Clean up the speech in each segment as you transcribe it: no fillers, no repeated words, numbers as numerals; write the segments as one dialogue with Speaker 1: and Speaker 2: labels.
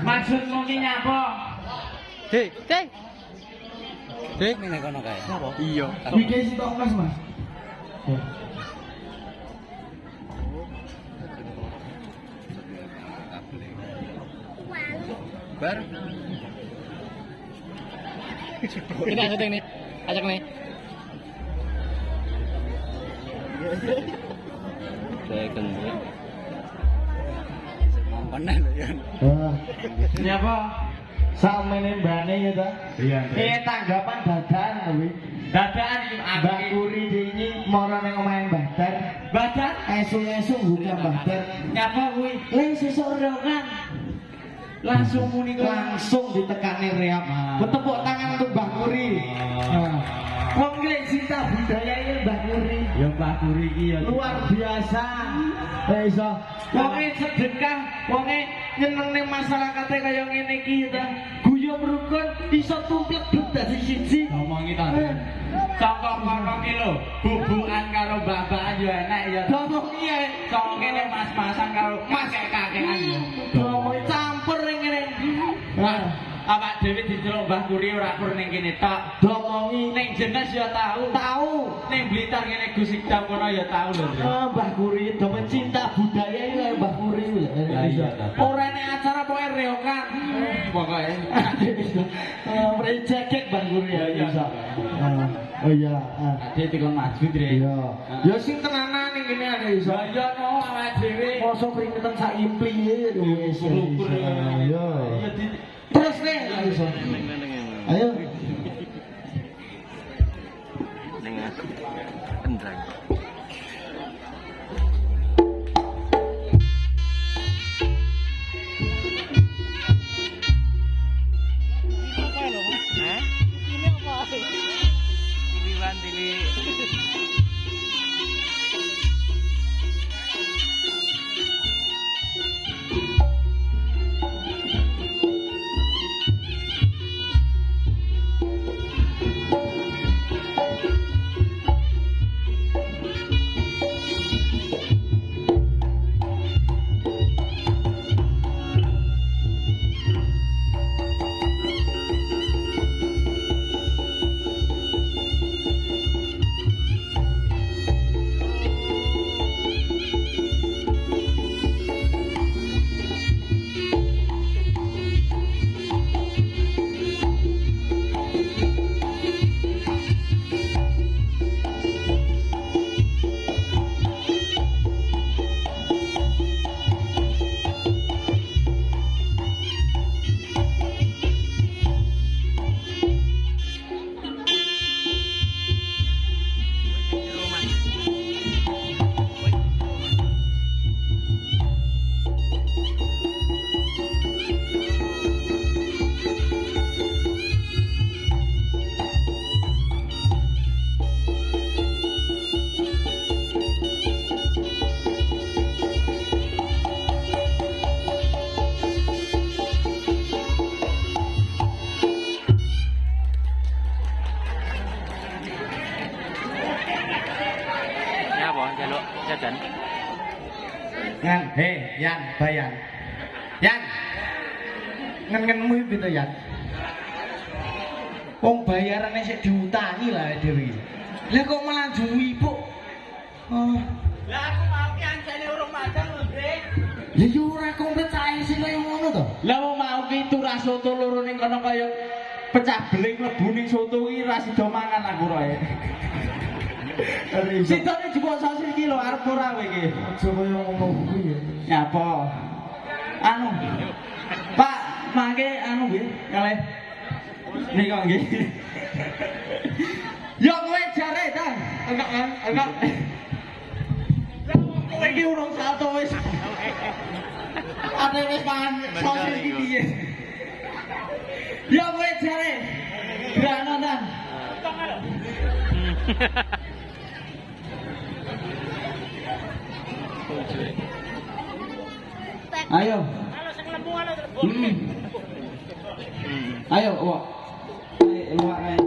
Speaker 1: Maksudmu ki nyapa?
Speaker 2: Dik, Dik. Dik ning kono kae. Napa? Iya.
Speaker 3: Iki sitok Mas, Mas.
Speaker 2: Bar. Kita syuting nih. Ajak nih. Saya kendri. Mampan lho ya.
Speaker 3: Nyapa? Samene mbane ya ta?
Speaker 1: Iya.
Speaker 3: Tanggapan dadan kuwi.
Speaker 1: Dadakan iki
Speaker 3: Mbak Kuri dinyi mara ning omahe Mbah Dar.
Speaker 1: badan
Speaker 3: Esuk-esuk buka Mbah Dar.
Speaker 1: nyapa kuwi?
Speaker 3: Lha sesuk reokan.
Speaker 1: Langsung muni kok.
Speaker 3: Langsung ditekani reok. Bertepuk tangan untuk Mbah Kuri. Wong iki cinta budaya iki Mbah Kuri.
Speaker 1: Ya Mbak Kuri iki ya
Speaker 3: Luar biasa. Lah iso
Speaker 1: wonge sedekah, wonge nyenengne masyarakate kaya ngene iki ya ta.
Speaker 3: guyub rukun iso tumpet dadi siji.
Speaker 1: Ngomongi ta. Saka kono ki lho, bubukan karo babakan yo enak ya.
Speaker 3: Ngomong iya.
Speaker 1: Saka kene mas-masan karo kakek-kakekan ya.
Speaker 3: Ngomong campur ning kene.
Speaker 1: Wah, awak dhewe diceluk Mbah Kuri ora kur ning kene tok.
Speaker 3: Domongi
Speaker 1: Ning Jenes ya tahu.
Speaker 3: tahu.
Speaker 1: Ning Blitar kene Gus Ikdam kono ya tahu lho.
Speaker 3: Mbah Kuri do pencinta budaya iki kaya Mbah Kuri lho.
Speaker 1: iya.
Speaker 3: Ora nek acara pokoke reokan.
Speaker 1: Pokoke
Speaker 3: Rejekek Mbah Kuri ya
Speaker 1: Iya.
Speaker 3: iso. Oh iya.
Speaker 1: ade dikon maju Dre.
Speaker 3: Iya. Ya sing tenanan ning kene ada iso.
Speaker 1: Ya iya no awak dhewe.
Speaker 3: Mosok keringetan sak impli wis.
Speaker 1: Ukur.
Speaker 3: Iya.
Speaker 1: Ya di
Speaker 3: Terus nih iso. Ayo.
Speaker 2: Ning kendrang. jajan.
Speaker 3: Yan, Yan, Bayan. Yan. Ngen-ngenmu iki to, Yan. Wong bayarane sik diutangi lah dhewe. Lah kok malah juwipu. Oh.
Speaker 1: Lah aku mau ki anjane urung madang lho, Bre.
Speaker 3: Ya yo ora komplit sae sing kaya ngono to.
Speaker 1: Lah wong mau ki turah soto loro ning kono kaya pecah beling mlebu ning soto iki ra sida mangan aku roe. Sidone jupuk sosis iki lho arep ora kowe iki.
Speaker 3: Aja kaya ngono kuwi ya.
Speaker 1: Nyapa? Anu. Pak, mangke anu nggih, kalih. Nika nggih. Yo kowe jare ta? Enggak kan? Enggak. Kowe iki urung salto wis. Ade wis mangan sosis iki piye? Yo kowe jare. Grana ta? Ayo. Ayo, wak. Luak ae.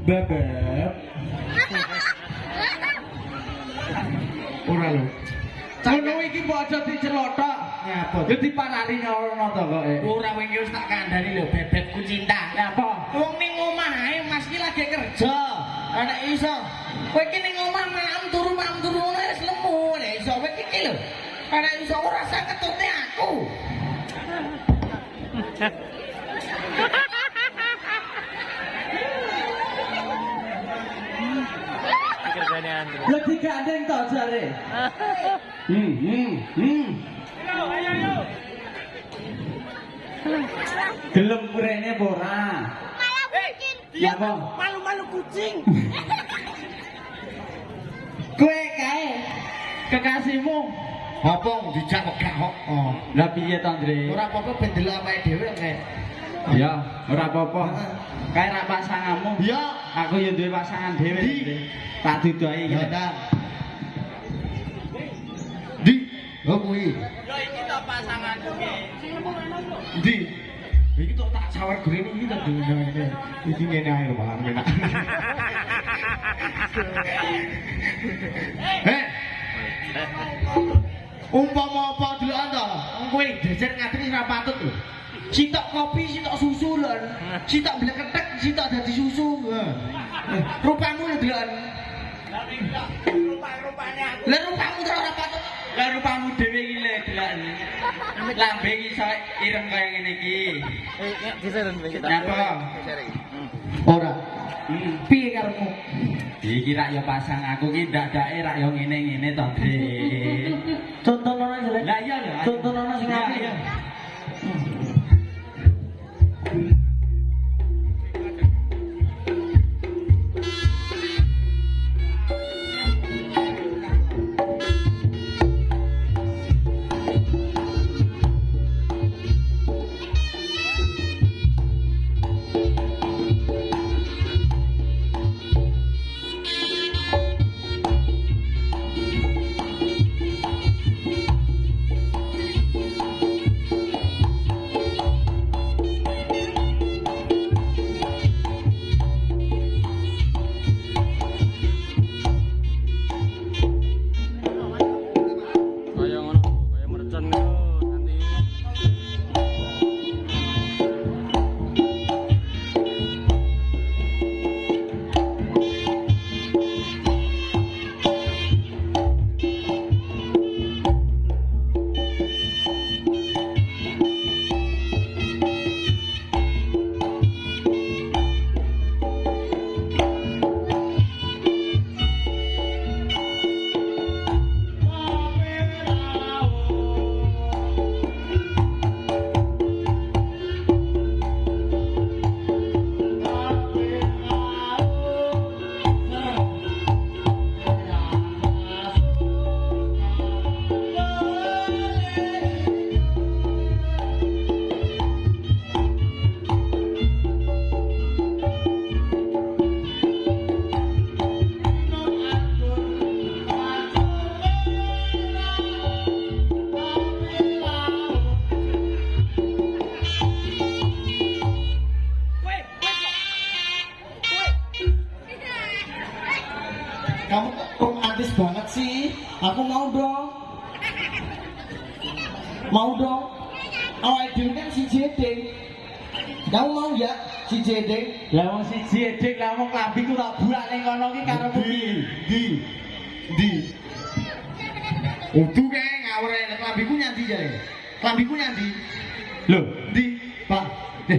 Speaker 3: Bebek. Ora lho.
Speaker 1: Ngono iki mbok aja dicelothok.
Speaker 3: Ngapa?
Speaker 1: Ya diparani ngono to kok.
Speaker 3: Ora wingi wis tak kandhani lho bebekku cinta.
Speaker 1: Ngapa?
Speaker 3: Wong ning omah ae Mas ki lagi kerja. Ana iso. Kowe iki ning omah malam turu ngono wis lemu. Lah iso kowe iki lho. Ana iso ora sak ketute aku.
Speaker 2: Kerjane Andre.
Speaker 1: Lah digandeng to jare. Gelem kurene apa ora? Ya apa?
Speaker 2: Malu-malu kucing.
Speaker 1: Kowe kae kekasihmu
Speaker 3: Apa dijak wegah kok. Oh.
Speaker 1: lah piye to, Andre?
Speaker 3: Ora apa-apa ben delok awake dhewe kae.
Speaker 1: Ya, ora apa-apa. Kae ra pasanganmu.
Speaker 3: Ya,
Speaker 1: Aku ya duwe pasangan dhewe.
Speaker 3: Di.
Speaker 1: Andre. Tak dudohi iki.
Speaker 3: ya ta. Di, oh kuwi.
Speaker 1: Ya iki to pasanganku ki.
Speaker 3: Di. Iki tok tak sawar grene iki tak dene. Iki ngene ae lho malah enak. Heh. Umpama apa delokan to? Kowe jejer ngadeg ora patut lho. Sitok kopi, sitok susu lho. Sitok bleketek, sitok dadi susu. Rupamu lho delokan.
Speaker 1: Rupane aku.
Speaker 3: Lah rupamu terus ora patut.
Speaker 1: Lah rupamu dhewe iki lho delok. Lambe iki iso ireng kaya ngene iki.
Speaker 2: Diseren iki ta.
Speaker 1: Nyapa?
Speaker 3: Ora. Piye karepmu?
Speaker 1: Iki rak ya pasang aku ki ndak-ndake rak ya ngene-ngene to, Dre.
Speaker 3: Contohno jelek.
Speaker 1: Lah iya lho.
Speaker 3: Contohno sing
Speaker 1: Iya,
Speaker 3: apik.
Speaker 1: iya.
Speaker 2: Kaya ngono, kaya mercon niku nanti.
Speaker 3: Kamu kok romantis banget sih? Aku mau dong. Mau dong. Awake dhewe kan si jeding. Kamu mau ya si jeding?
Speaker 1: Lah wong siji edek lah wong klambiku tak buak ning kono ki karo
Speaker 3: Di. Udu kae ngawur ae klambiku nyanti jare. Klambiku nyanti.
Speaker 1: Lho,
Speaker 3: Di, Pak.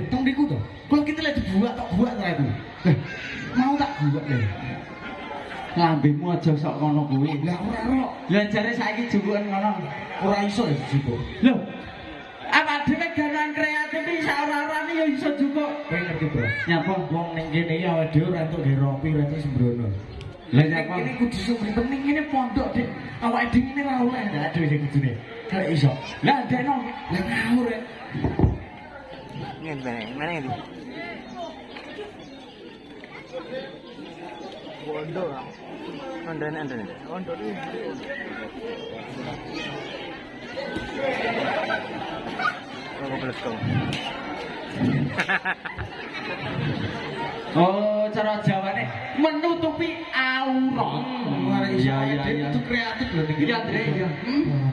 Speaker 3: Tong diku to. Kalau kita lagi dibuat tok buat ta itu. Mau tak buat lho.
Speaker 1: lambemu aja sok kono kuwi.
Speaker 3: Lah ora ora.
Speaker 1: Lah jare saiki jubukan ngono.
Speaker 3: Ora iso ya jupuk.
Speaker 1: Lho. Apa dhewe gawean kreatif iki sak ora-orane ya iso jupuk.
Speaker 3: Kowe ngerti, Bro?
Speaker 1: Nyapa?
Speaker 3: Wong ning kene iki awake dhewe ora entuk gawe rompi, ora entuk sembrono.
Speaker 1: Lah nyapa?
Speaker 3: Ini kudu sumber penting ini pondok Dik. Awake dhewe ini ora oleh ndak dhewe sing kudune. Kalau iso.
Speaker 1: Lah ndekno.
Speaker 3: Lah ngawur rek.
Speaker 2: Ngene, mana ini? Bondo lah. Andane. Bondo ini. Oh, belas kau.
Speaker 1: Oh, cara Jawane menutupi aurat.
Speaker 3: Iya. Itu kreatif loh nih.
Speaker 1: Iya, Dre.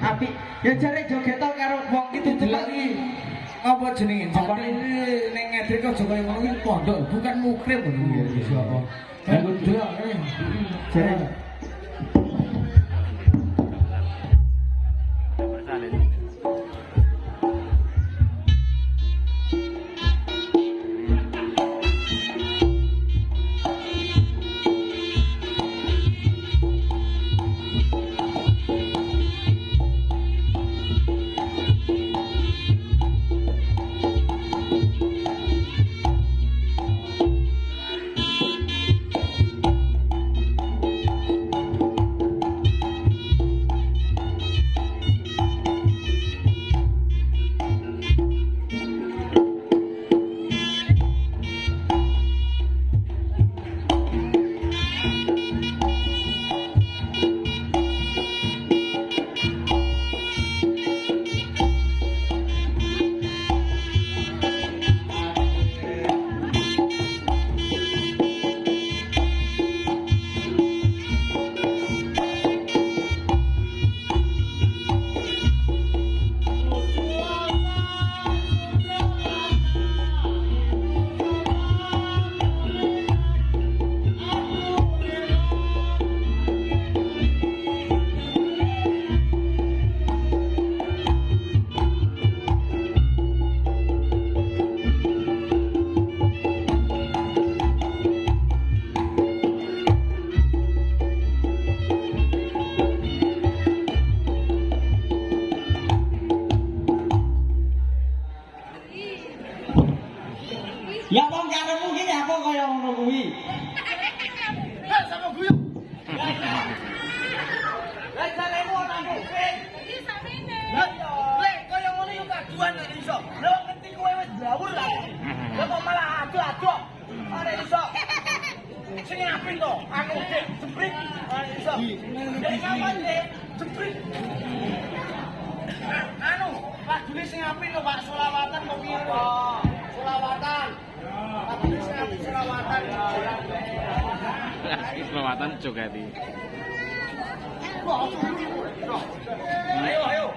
Speaker 1: Apik. Ya jare joget karo wong itu
Speaker 3: Lagi apa jenenge? Apa ini ning ngedrik aja kaya ngono iki pondok, bukan mukrim ngono iki. Iso apa? Ya kudu ya. Jare. Ya wong karepmu ki apa kaya ngono kuwi? Sama guyu. Lah jaremu ana kuping.
Speaker 4: Iki samene.
Speaker 3: Lek kaya ngono yo kaduan nek iso. Lah ngerti kowe wis blawur lah. Lah kok malah adu-adu. Ora iso. Sing apik to, aku jebrit. Ora iso. Dek kapan dek? Jebrit. Anu, lagune sing apik lho Pak, selawatan kok piye kok? Selawatan. Lagune sing apik selawatan.
Speaker 2: Selawatan jogati.
Speaker 3: Ayo, ayo.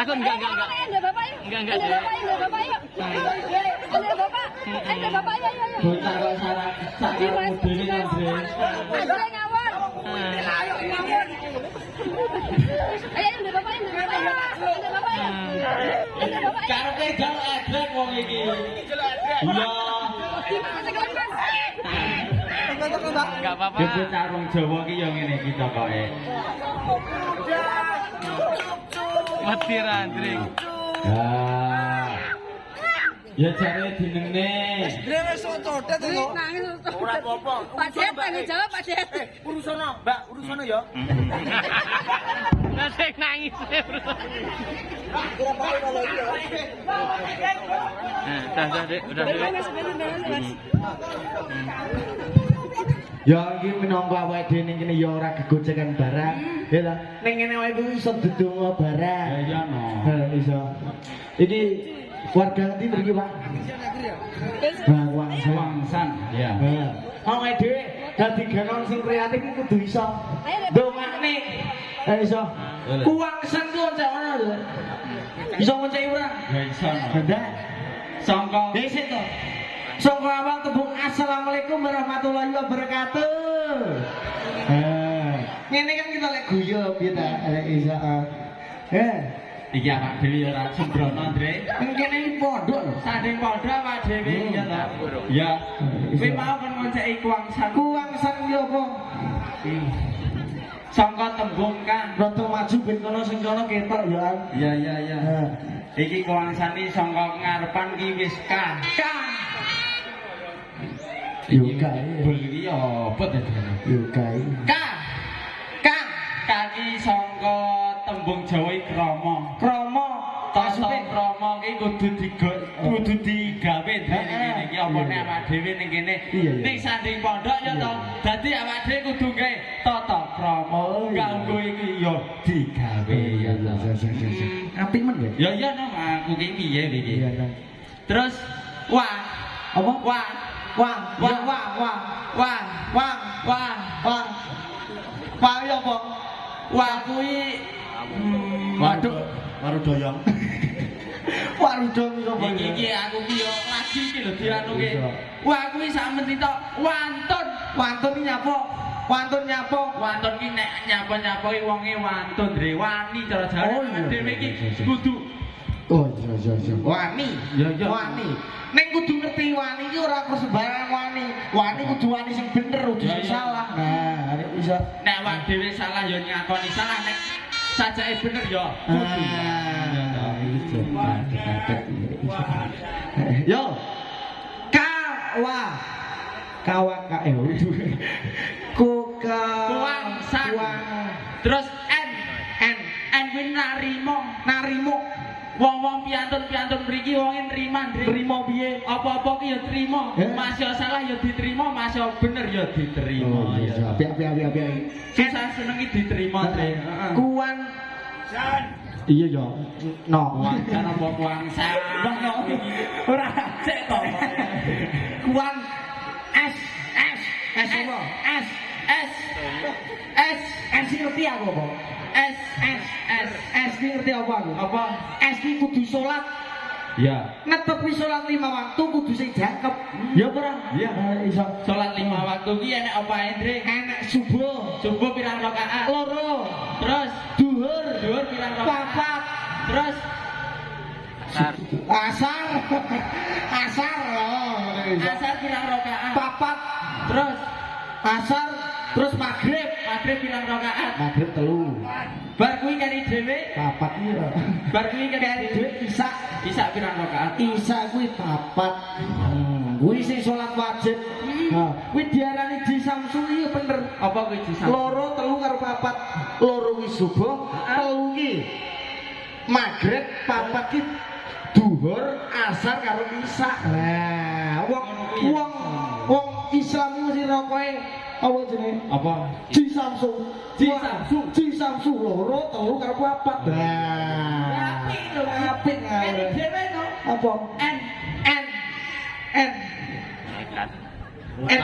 Speaker 2: Aku enggak.
Speaker 4: Ada bapak yuk.
Speaker 2: Enggak,
Speaker 4: Ada bapak yuk. Ada bapak yuk. Ada bapak. Ada bapak yuk.
Speaker 1: Bocah kok sarang sakit mudune kan, Dre.
Speaker 4: Ada ngawur. Ayo ngawur. Ayo ada bapak yuk. Ada bapak yuk. Ada bapak yuk.
Speaker 1: Karepe gal edrek wong iki. Iya.
Speaker 2: Enggak apa-apa.
Speaker 1: Dia bocah rong Jawa ki yo ngene iki tokoke.
Speaker 2: Mati Randring.
Speaker 1: Ya jare dinengne.
Speaker 3: Ora apa-apa.
Speaker 4: Pak Jet tanggung jawab Pak Jet.
Speaker 3: Urusono, Mbak, urusono ya.
Speaker 2: Nah, sing nangis. Dah, Dek. Udah, Dek.
Speaker 3: Ya iki minangka awake dhewe ning kene ya ora gegojekan barang. Ya ta. Ning kene wae kuwi iso ndedonga barang.
Speaker 1: Ya iya no.
Speaker 3: Iso. Iki warga ngendi mriki, Pak? Nah,
Speaker 1: Wangsan. Ya.
Speaker 3: Awake dhewe dadi ganon sing kreatif iki kudu iso.
Speaker 4: Ayo
Speaker 3: Ndongakne. Iso. Kuwangsan ku oncek ngono lho. Iso ngecek ora?
Speaker 1: Ya iso.
Speaker 3: Ndak.
Speaker 1: Sangka
Speaker 3: Dhisik to. Sangka awal tembung assalamualaikum warahmatullahi wabarakatuh. Ngene kan kita lek guyu piye ta lek iso.
Speaker 1: iki awak dhewe ora sembrono, Andre.
Speaker 3: Kene iki pondok lho.
Speaker 1: Sanding padha awak dhewe ya ta. Ya. Kowe mau kon ngonceki kuangsan.
Speaker 3: Kuangsan ki apa?
Speaker 1: Sangka tembung kan.
Speaker 3: Rada maju ben kono sing kono ketok ya.
Speaker 1: Ya ya ya. Iki kuangsan iki sangka ngarepan ki wis ka.
Speaker 3: Yo kae.
Speaker 1: Beli apa ta?
Speaker 3: Yo kae.
Speaker 1: Kaki sangka tembung Jawa iki krama.
Speaker 3: Krama
Speaker 1: Tasa krama iki kudu digawe ngene iki apa nek awak dhewe ning kene ning sanding pondok ya to. Dadi awak dhewe kudu gawe tata krama. Kanggo iki ya digawe ya to.
Speaker 3: Apik men ya?
Speaker 1: Ya ya nang aku ki piye iki.
Speaker 3: Iya nang.
Speaker 1: Terus wah
Speaker 3: Apa?
Speaker 1: wah
Speaker 3: Wah ya apa?
Speaker 1: wah kuwi
Speaker 3: Waduh, waru doyong. Waru doyong apa?
Speaker 1: iki aku ki yo lagi iki lho dianuke. Wah kuwi sak meni tok wantun.
Speaker 3: Wantun iki nyapa? Wantun nyapa?
Speaker 1: Wantun ki nek nyapa-nyapa ki wonge wantun Dre, wani cara Jawa.
Speaker 3: Oh, iya.
Speaker 1: Dhewe iki kudu
Speaker 3: Oh iya. Wani.
Speaker 1: Ya, ya.
Speaker 3: Wani. Ning kudu ngerti wani iki ora kok sembarang wani. Wani kudu wani sing bener, kudu
Speaker 1: Ya,
Speaker 3: sing
Speaker 1: ya.
Speaker 3: salah. Nah, arek iso.
Speaker 1: nek awak dhewe salah ya ngakoni salah nek sajake bener ya kudu.
Speaker 3: Yo. Kawan
Speaker 1: Kuangsan. Terus N kuwi narimo. Wong-wong piantun mriki wonge nriman, Dre.
Speaker 3: Terima piye?
Speaker 1: Apa-apa ki ya trima. Masya salah ya diterima, masya bener ya diterima. Ya.
Speaker 3: Apik.
Speaker 1: Susah senengi diterima, Dre.
Speaker 3: Kuan iya ya. No.
Speaker 1: Kuangsan apa kuangsan?
Speaker 3: No. Ora
Speaker 1: Cek to.
Speaker 3: Kuan S apa? S ngerti aku apa? S ngerti apa aku?
Speaker 1: Apa?
Speaker 3: S iki kudu salat.
Speaker 1: Ya.
Speaker 3: Netepi salat 5 waktu kudu sing jangkep. Ya ora?
Speaker 1: Iya.
Speaker 3: Iso.
Speaker 1: Salat 5 waktu ki enek apa ae, Dre?
Speaker 3: Enek subuh,
Speaker 1: Subuh pirang rakaat?
Speaker 3: 2,
Speaker 1: Terus
Speaker 3: duhur,
Speaker 1: pirang rakaat?
Speaker 3: 4,
Speaker 1: Terus
Speaker 3: asar.
Speaker 1: asar pirang rakaat?
Speaker 3: 4,
Speaker 1: Terus
Speaker 3: asar, terus maghrib.
Speaker 1: maghrib pirang rakaat?
Speaker 3: Maghrib 3.
Speaker 1: Bar kuwi kari dhewe?
Speaker 3: 4 iya.
Speaker 1: Bar kuwi kari dhewe
Speaker 3: Isa.
Speaker 1: bisa pirang rakaat?
Speaker 3: Isa kuwi 4. Kuwi sing salat wajib. Nah, kuwi diarani jisamsu iya bener.
Speaker 1: Apa kuwi disambung?
Speaker 3: Loro, 3 karo 4. Loro kuwi subuh, 3 ki maghrib, 4 ki duhur, asar karo isya. Nah, wong Islam mesti rokoke apa jenenge?
Speaker 1: Apa?
Speaker 3: Jisamsu.
Speaker 1: Jisamsu.
Speaker 3: Loro, 3 karo 4. Nah,
Speaker 1: Apik lho.
Speaker 3: apik
Speaker 1: Kari dhewe no.
Speaker 3: apa? N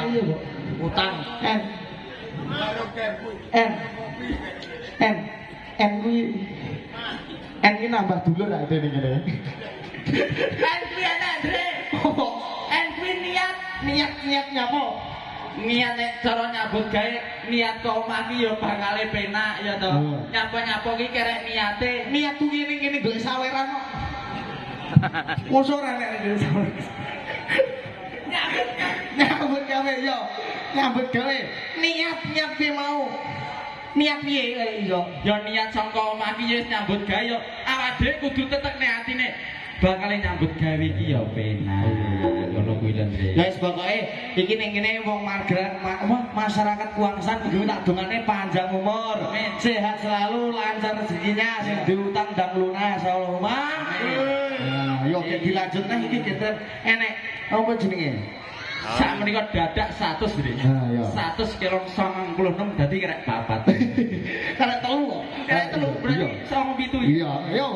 Speaker 3: iya, Pak.
Speaker 1: Utang.
Speaker 3: N kuwi nambah dulur ra dene kene.
Speaker 1: N kuwi ana, Dre. N kuwi
Speaker 3: Niat nyapa?
Speaker 1: niat nek cara nyambut gawe niat ke omah ki ya bakale penak ya to. Nyapa-nyapa ki kerek niate.
Speaker 3: Niat ku ngene golek saweran kok. Mosok ora nek golek saweran. Nyambut gawe yo. Nyambut gawe. Niat piye mau? Niat piye iso?
Speaker 1: Ya niat sangka omah ki wis nyambut gawe ya awak dhewe kudu tetek nek atine bakale nyambut gawe iki ya penak. Ngono kuwi lho, Dre.
Speaker 3: Ya wis pokoke iki ning kene wong masyarakat Kuangsan kudu tak dongane panjang umur, sehat selalu, lancar rezekinya, sing diutang ndang lunas Allahumma. Nah, yo dilanjutne iki geter enek apa jenenge?
Speaker 1: Sak menika dadak 100, Dre.
Speaker 3: Nah, ya.
Speaker 1: 100 kilo 96 dadi kerek 4.
Speaker 3: Karek 3 kok.
Speaker 1: Kerek 3 berarti 97.
Speaker 3: Iya, yo.